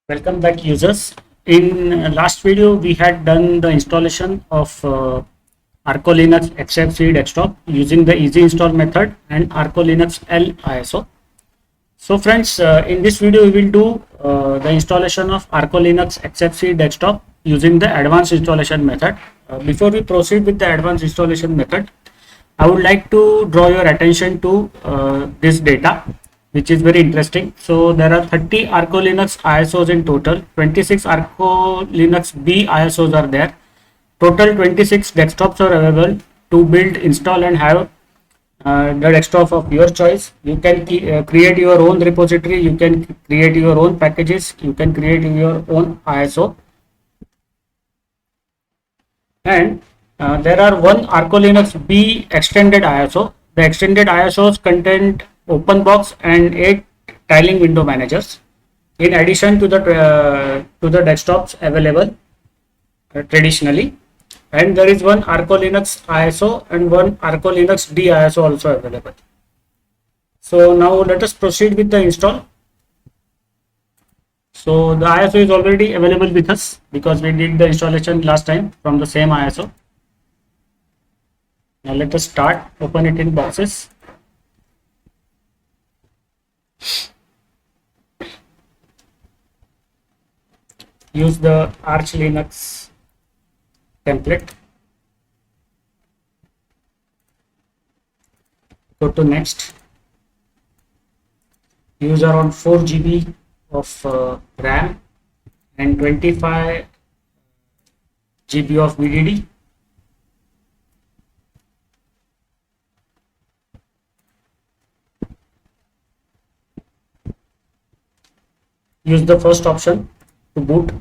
Welcome back, users. In last video, we had done the installation of ArcoLinux XFCE desktop using the easy install method and ArcoLinuxL ISO. So friends, in this video, we will do the installation of ArcoLinux XFCE desktop using the advanced installation method. Before we proceed with the advanced installation method, I would like to draw your attention to this data, which is very interesting. So there are 30 ArcoLinux ISOs in total. 26 ArcoLinux B ISOs are there. Total 26 desktops are available to build, install and have the desktop of your choice. You can create your own repository, you can create your own packages, you can create your own ISO. And there are one ArcoLinux B extended ISO. The extended ISOs contain open box and 8 tiling window managers in addition to the desktops available traditionally. And there is one ArcoLinux ISO and one ArcoLinux D ISO also available. So now let us proceed with the install. So the ISO is already available with us because we did the installation last time from the same ISO. Now let us start, open it in boxes. Use the ArcoLinux template. Go to next. Use around 4 GB of RAM and 25 GB of VDD. Use the first option to boot.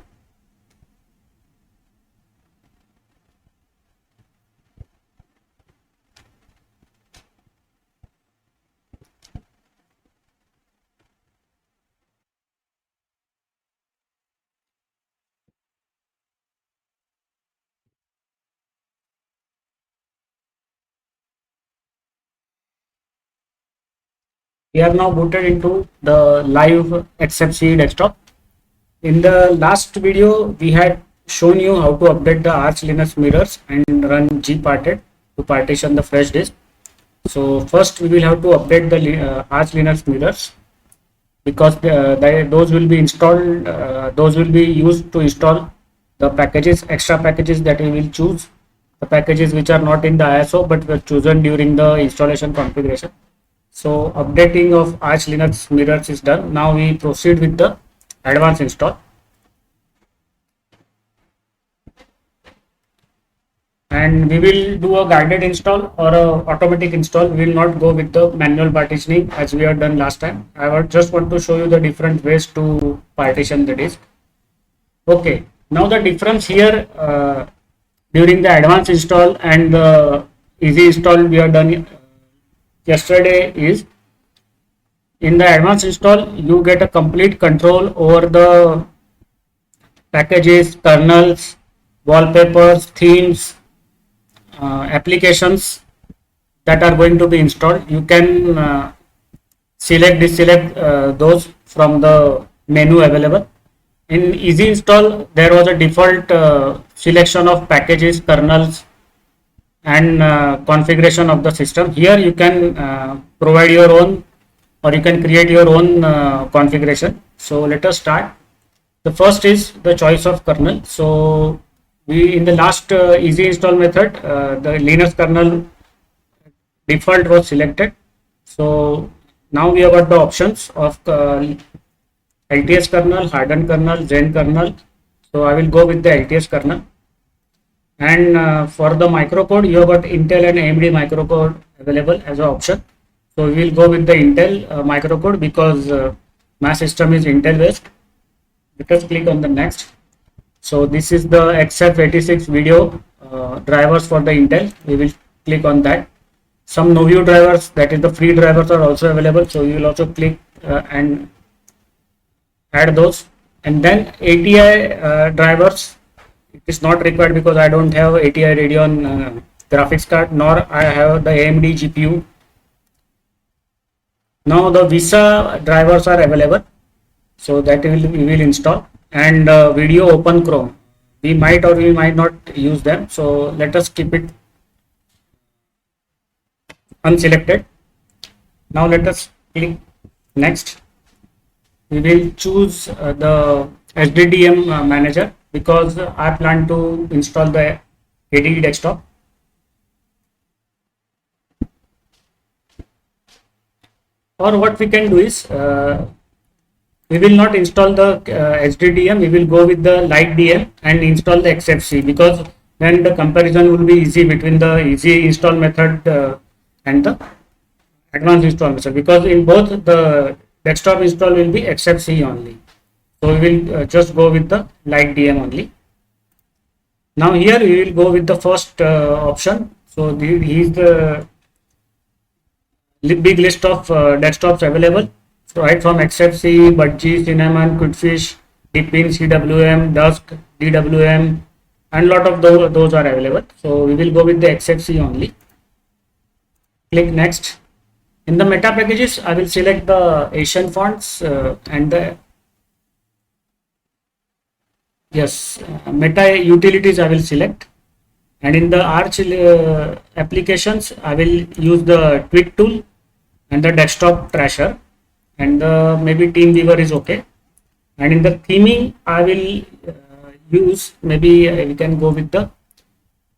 We are now booted into the live XFCE desktop. In the last video, we had shown you how to update the ArcoLinux mirrors and run gparted to partition the fresh disk. So first we will have to update the ArcoLinux mirrors because those will be installed, those will be used to install the packages, extra packages that we will choose, the packages which are not in the ISO but were chosen during the installation configuration. So updating of ArcoLinux mirrors is done. Now we proceed with the advanced install. And we will do a guided install or a automatic install. We will not go with the manual partitioning as we have done last time. I just want to show you the different ways to partition the disk. Okay, now the difference here during the advanced install and the easy install we have done yesterday is, in the advanced install you get a complete control over the packages, kernels, wallpapers, themes, applications that are going to be installed. You can select, deselect those from the menu available. In easy install there was a default selection of packages, kernels and configuration of the system. Here you can provide your own or you can create your own configuration. So let us start. The first is the choice of kernel. So we in the last easy install method, the Linux kernel default was selected. So now we have got the options of LTS kernel, hardened kernel, Zen kernel. So I will go with the LTS kernel. And for the microcode, you have got Intel and AMD microcode available as an option. So we will go with the Intel microcode because my system is Intel based. Let us click on the next. So this is the XF86 video drivers for the Intel. We will click on that. Some Novio drivers, that is the free drivers, are also available. So you will also click and add those. And then ATI drivers, it is not required because I don't have ATI Radeon graphics card, nor I have the AMD GPU. Now the Visa drivers are available, so that we will install. and video open Chrome. We might or we might not use them, so let us keep it unselected. Now let us click next. We will choose the SDDM manager because I plan to install the KDE desktop. Or what we can do is we will not install the SDDM, we will go with the light DM and install the XFCE, because then the comparison will be easy between the easy install method and the advanced install method, because in both the desktop install will be XFCE only. So we will just go with the light DM only. Now here we will go with the first option. So here is the big list of desktops available, right from XFCE, Budgie, Cinnamon, Quidfish, Deepin, CWM, Dusk, DWM, and lot of those are available. So we will go with the XFCE only. Click next. In the meta packages, I will select the Asian fonts and the meta utilities I will select. And in the Arch applications, I will use the tweak tool and the desktop trasher, and maybe TeamViewer is okay. And in the theming, I will use, maybe we can go with the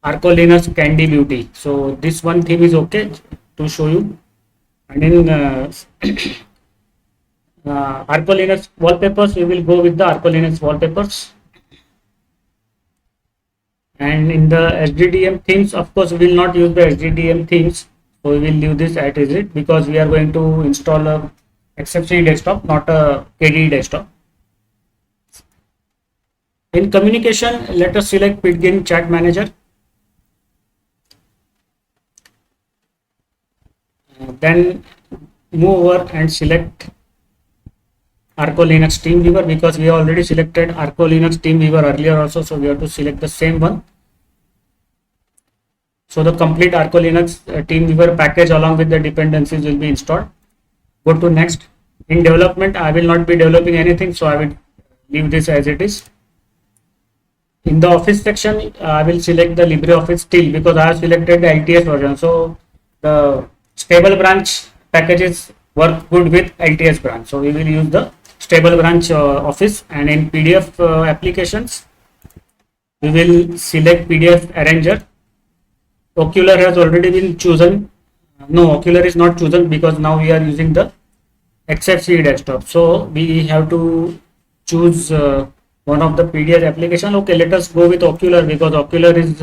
ArcoLinux Candy Beauty. So this one theme is okay to show you. And in ArcoLinux wallpapers, we will go with the ArcoLinux wallpapers. And in the SDDM themes, of course, we will not use the SDDM themes. So we will leave this as it, because we are going to install a XFCE desktop, not a KDE desktop. In communication, let us select Pidgin Chat Manager. Then move over and select ArcoLinux TeamViewer, because we already selected ArcoLinux TeamViewer earlier also, so we have to select the same one. So the complete ArcoLinux TeamViewer package along with the dependencies will be installed. Go to next. In development, I will not be developing anything, so I will leave this as it is. In the Office section, I will select the LibreOffice still, because I have selected the LTS version. So the stable branch packages work good with LTS branch. So we will use the stable branch Office. And in PDF applications, we will select PDF Arranger. Ocular has already been chosen. No, Ocular is not chosen, because now we are using the XFCE desktop. So we have to choose one of the PDF application. Okay, let us go with Ocular, because Ocular is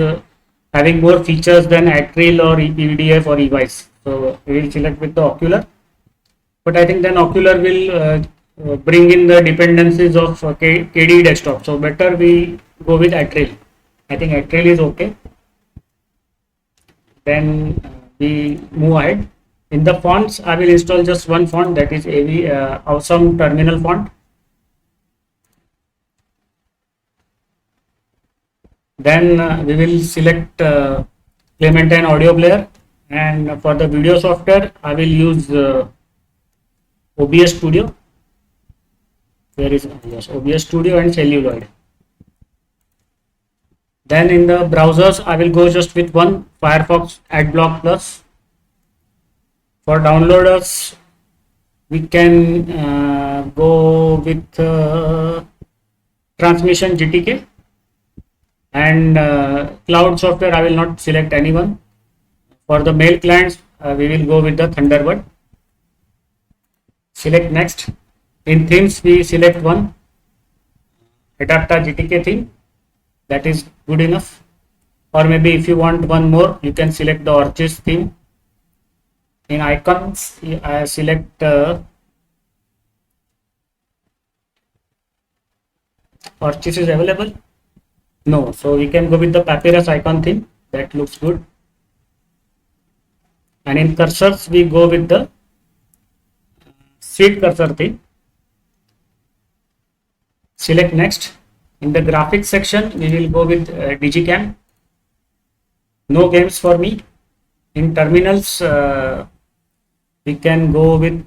having more features than Atril or EPDF or eVise. So we will select with the Ocular. But I think then Ocular will bring in the dependencies of KDE desktop. So better we go with Atril. I think Atril is okay. Then we move ahead. In the fonts, I will install just one font, that is Awesome Terminal font. Then we will select Clementine audio player, and for the video software, I will use OBS Studio. Where is OBS Studio and Celluloid. Then in the browsers, I will go just with one, Firefox Adblock Plus. For downloaders, we can go with Transmission GTK. And cloud software, I will not select anyone. For the mail clients, we will go with the Thunderbird. Select next. In themes, we select one, Adapta GTK theme. That is good enough. Or maybe if you want one more, you can select the Orchis theme. In icons, I select Orchis is available. No, so we can go with the Papyrus icon theme. That looks good. And in cursors, we go with the Seed cursor theme. Select next. In the graphics section, we will go with Digicam. No games for me. In terminals, we can go with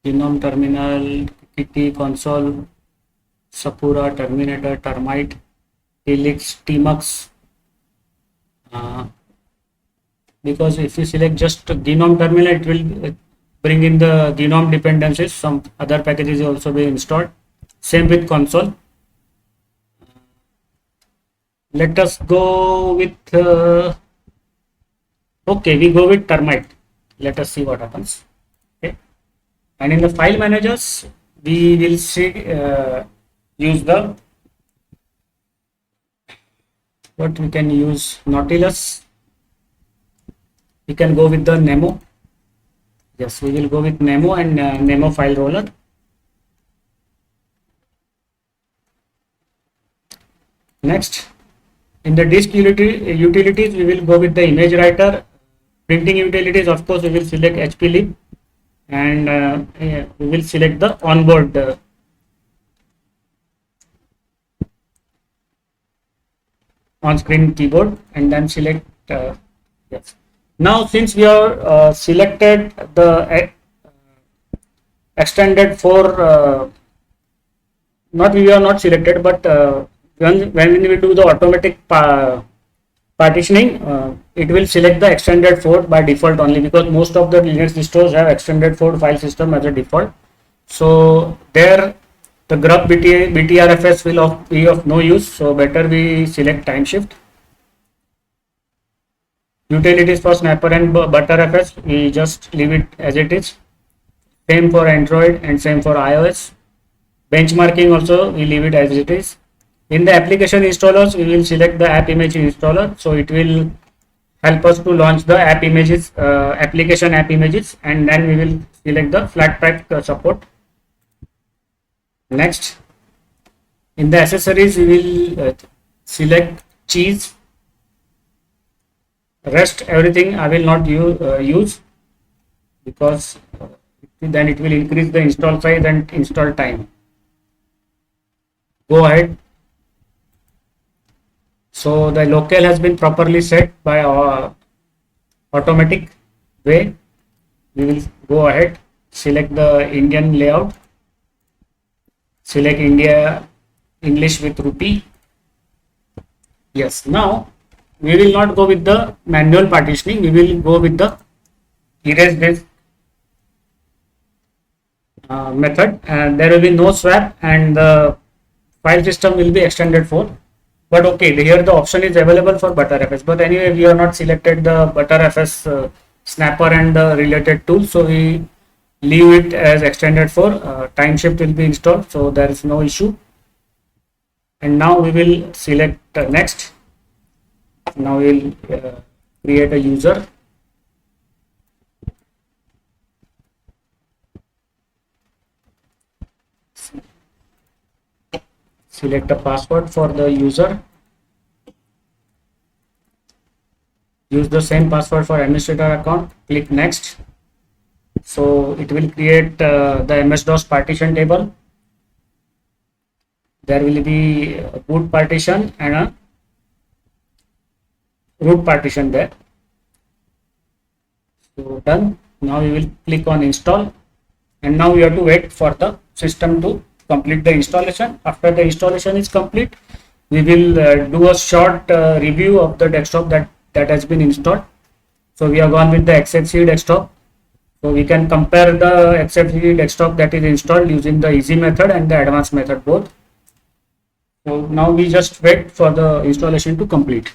Genome terminal, Kitty, Console, Sapura, Terminator, Termite, Helix, Tmux. Uh, because if you select just gnome terminal, it will bring in the gnome dependencies. Some other packages will also be installed. Same with console. Let us go with okay, we go with termite. Let us see what happens. Okay, and in the file managers, we will see use the what we can use Nautilus. We can go with the Nemo. Yes, we will go with Nemo and Nemo file roller. Next, in the disk utilities, we will go with the image writer. Printing utilities, of course, we will select HPLib and we will select the onboard on-screen keyboard and then select yes. Now, since we are selected the extended for not we are not selected, but when we do the automatic partitioning, it will select the extended 4 by default only because most of the Linux distros have extended 4 file system as a default. So there the grub BTRFS will be of no use. So better we select time shift. Utilities for Snapper and ButterFS, we just leave it as it is. Same for Android and same for iOS. Benchmarking also we leave it as it is. In the application installers, we will select the app image installer. So it will help us to launch the app images, application app images, and then we will select the Flatpak support. Next, in the accessories, we will select cheese. Rest everything I will not use because then it will increase the install size and install time. Go ahead. So the local has been properly set by automatic way. We will go ahead, select the Indian layout, select India English with rupee. Yes, now we will not go with the manual partitioning, we will go with the erase this method, and there will be no swap and the file system will be extended for. But okay, here the option is available for ButterFS, but anyway we are not selected the ButterFS snapper and the related tool, so we leave it as extended for. Time shift will be installed, so there is no issue. And now we will select next. Now we will create a user. Select a password for the user. Use the same password for administrator account. Click next. So it will create the MS-DOS partition table. There will be a boot partition and a root partition there. So done. Now we will click on install, and now we have to wait for the system to complete the installation. After the installation is complete, we will do a short review of the desktop that has been installed. So we have gone with the XFCE desktop. So we can compare the XFCE desktop that is installed using the easy method and the advanced method both. So now we just wait for the installation to complete.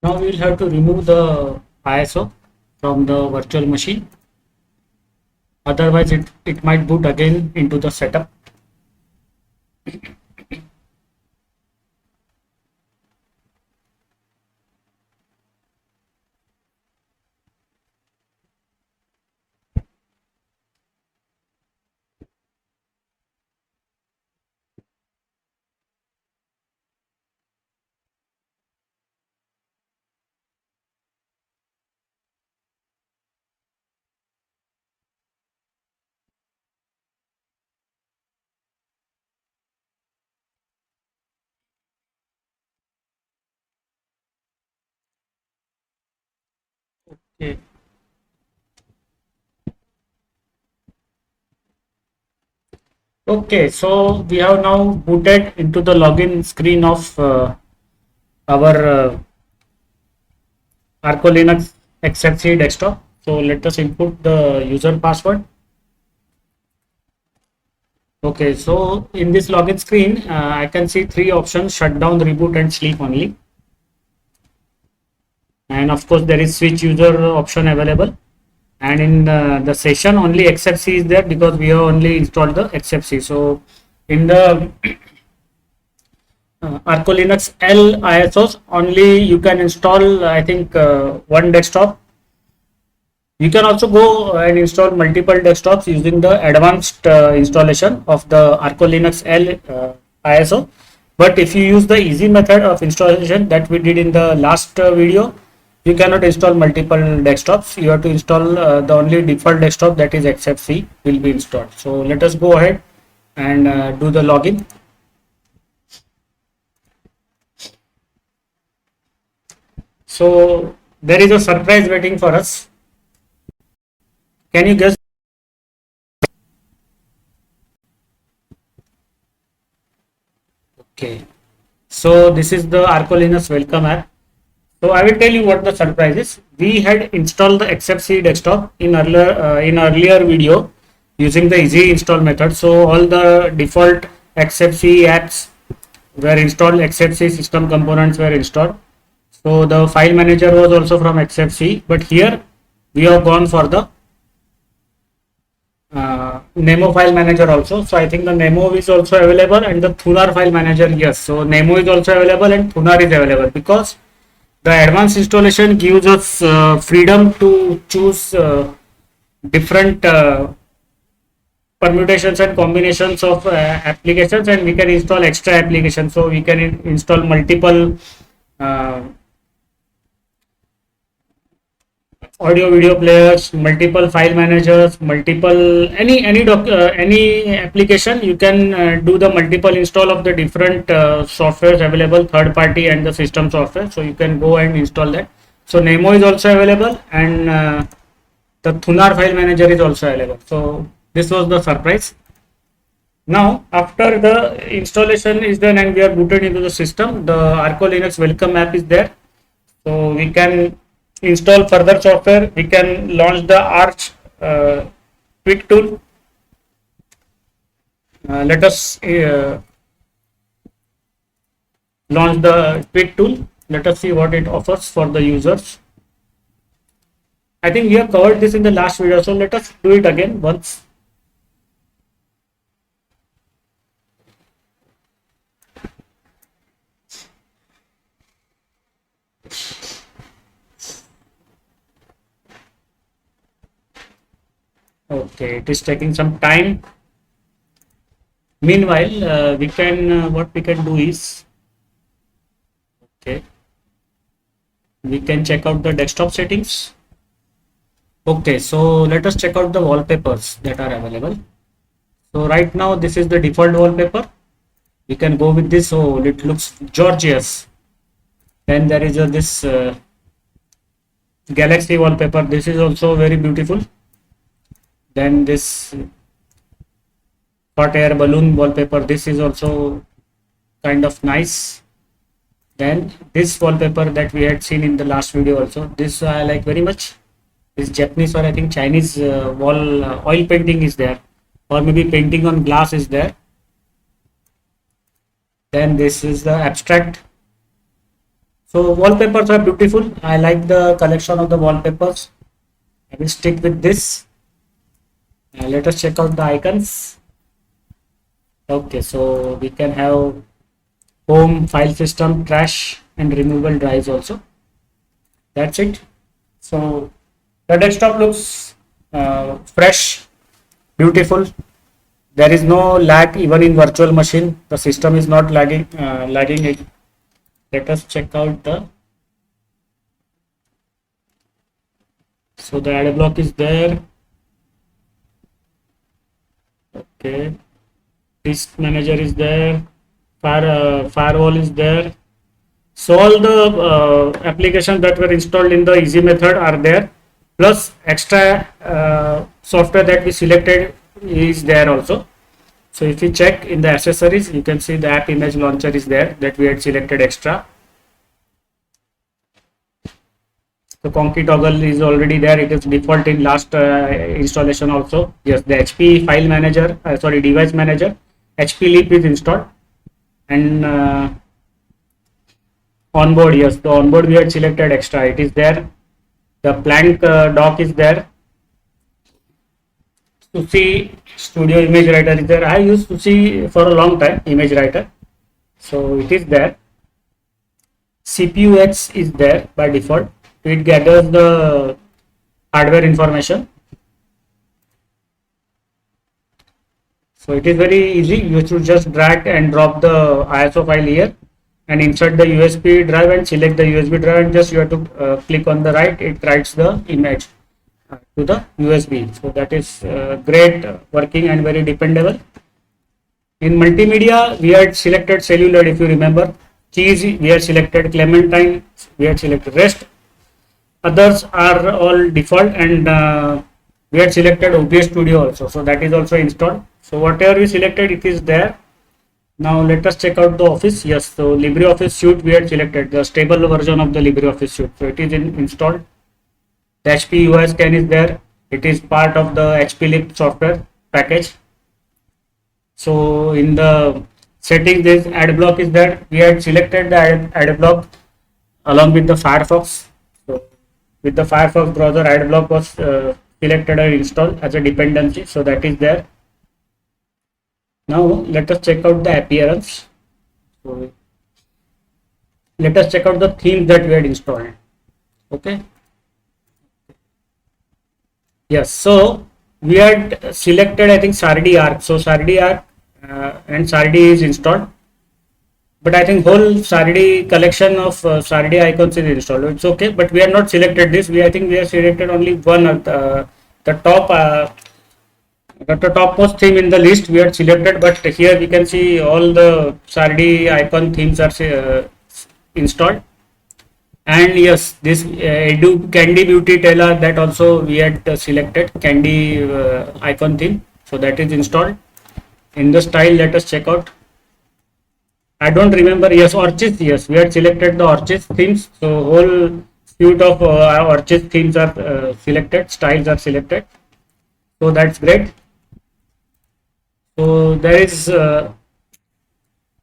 Now we will have to remove the ISO from the virtual machine. Otherwise, it might boot again into the setup. Okay. Okay, so we have now booted into the login screen of our ArcoLinux XFCE desktop. So let us input the user password. Okay, so in this login screen, I can see three options: shutdown, reboot, and sleep only. And of course, there is switch user option available. And in the session, only XFCE is there because we have only installed the XFCE. So in the ArcoLinuxL ISOs, only you can install, I think, one desktop. You can also go and install multiple desktops using the advanced installation of the ArcoLinuxL ISO. But if you use the easy method of installation that we did in the last video, you cannot install multiple desktops. You have to install the only default desktop, that is XFCE, will be installed. So let us go ahead and do the login. So there is a surprise waiting for us. Can you guess? Okay. So this is the ArcoLinux welcome app. So I will tell you what the surprise is. We had installed the XFCE desktop in earlier video using the easy install method. So all the default XFCE apps were installed, XFCE system components were installed. So the file manager was also from XFCE, but here we have gone for the Nemo file manager also. So I think the Nemo is also available and the Thunar file manager, yes. So Nemo is also available and Thunar is available because the advanced installation gives us freedom to choose different permutations and combinations of applications, and we can install extra applications. So we can install multiple uh, audio video players, multiple file managers, multiple any application. You can do the multiple install of the different softwares available, third party and the system software. So you can go and install that. So Nemo is also available, and the Thunar file manager is also available. So this was the surprise. Now after the installation is done and we are booted into the system, the ArcoLinux welcome app is there. So we can install further software. We can launch the Arch quick tool. Let us launch the quick tool. Let us see what it offers for the users. I think we have covered this in the last video, so let us do it again once. Okay, it is taking some time. Meanwhile, we can what we can do is, okay, we can check out the desktop settings. Okay, so let us check out the wallpapers that are available. So right now this is the default wallpaper. We can go with this. So it looks gorgeous. Then there is this galaxy wallpaper. This is also very beautiful. Then this hot air balloon wallpaper. This is also kind of nice. Then this wallpaper that we had seen in the last video also. This I like very much. This Japanese or I think Chinese wall oil painting is there, or maybe painting on glass is there. Then this is the abstract So wallpapers are beautiful. I like the collection of the wallpapers. I will stick with this. Let us check out the icons. Okay, so we can have home, file system, trash, and removable drives also. That's it. So the desktop looks fresh, beautiful. There is no lag even in virtual machine. The system is not lagging it. Let us check out the. So the ad block is there. Okay. Disk manager is there. Firewall is there. So all the applications that were installed in the easy method are there. Plus extra software that we selected is there also. So if you check in the accessories, you can see the app image launcher is there that we had selected extra. The Conky toggle is already there. It is default in last installation also. Yes, the HP file manager, device manager, HP Leap is installed. And onboard, yes, the onboard we had selected extra. It is there. The Plank dock is there. To see Studio Image Writer is there. I used to see for a long time Image Writer. So it is there. CPU X is there by default. It gathers the hardware information. So it is very easy. You should just drag and drop the ISO file here and insert the USB drive and select the USB drive, and just you have to click on the right. It writes the image to the USB. So that is great working and very dependable. In multimedia, we had selected cellular, if you remember. Cheese, we had selected Clementine, we had selected REST. Others are all default, and we had selected OBS Studio also. So that is also installed. So whatever we selected, it is there. Now let us check out the Office. Yes, so LibreOffice Suite we had selected, the stable version of the LibreOffice Suite. So it is installed. The HP UI scan is there. It is part of the HP Leap software package. So in the settings, this ad block is there. We had selected the ad block along with the Firefox. So with the Firefox browser, ad block was selected and installed as a dependency. So that is there. Now let us check out the appearance. So let us check out the themes that we had installed. Okay. Yes, so we had selected, I think, Sardi Arc. So Sardi Arc and Sardi is installed, but I think whole Sardi collection of Sardi icons is installed. It's okay, but we have not selected this. I think we have selected only one of the top. The topmost theme in the list we had selected, but here we can see all the Sardi icon themes are installed. And yes, this Candy Beauty Tailor, that also we had selected Candy icon theme. So that is installed. In the style, let us check out. I don't remember. Yes, Orchis. Yes, we had selected the Orchis themes. So whole suite of Orchis themes are selected. Styles are selected. So that's great. So there is a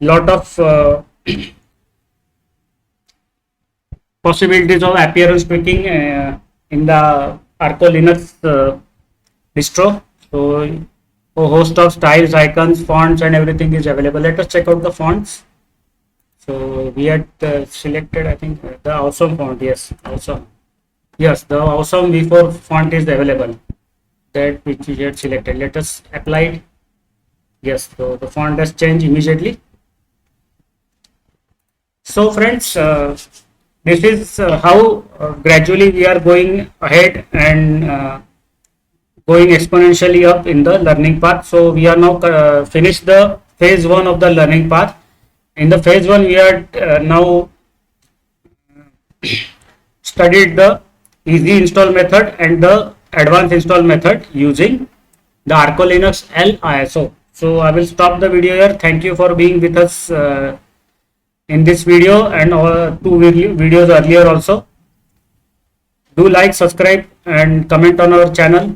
lot of possibilities of appearance tweaking in the ArcoLinux distro. So a host of styles, icons, fonts, and everything is available. Let us check out the fonts. So we had selected, I think, the Awesome font. Yes, Awesome. Yes, the Awesome V4 font is available. That which we had selected. Let us apply it. Yes, so the font has changed immediately. So friends, this is how gradually we are going ahead and going exponentially up in the learning path. So we are now finished the phase 1 of the learning path. In the phase 1, we are now studied the easy install method and the advanced install method using the ArcoLinuxL ISO. So I will stop the video here. Thank you for being with us in this video and two videos earlier also. Do like, subscribe and comment on our channel.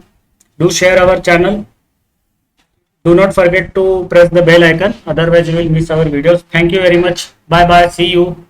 Do share our channel. Do not forget to press the bell icon, otherwise you will miss our videos. Thank you very much. Bye bye. See you.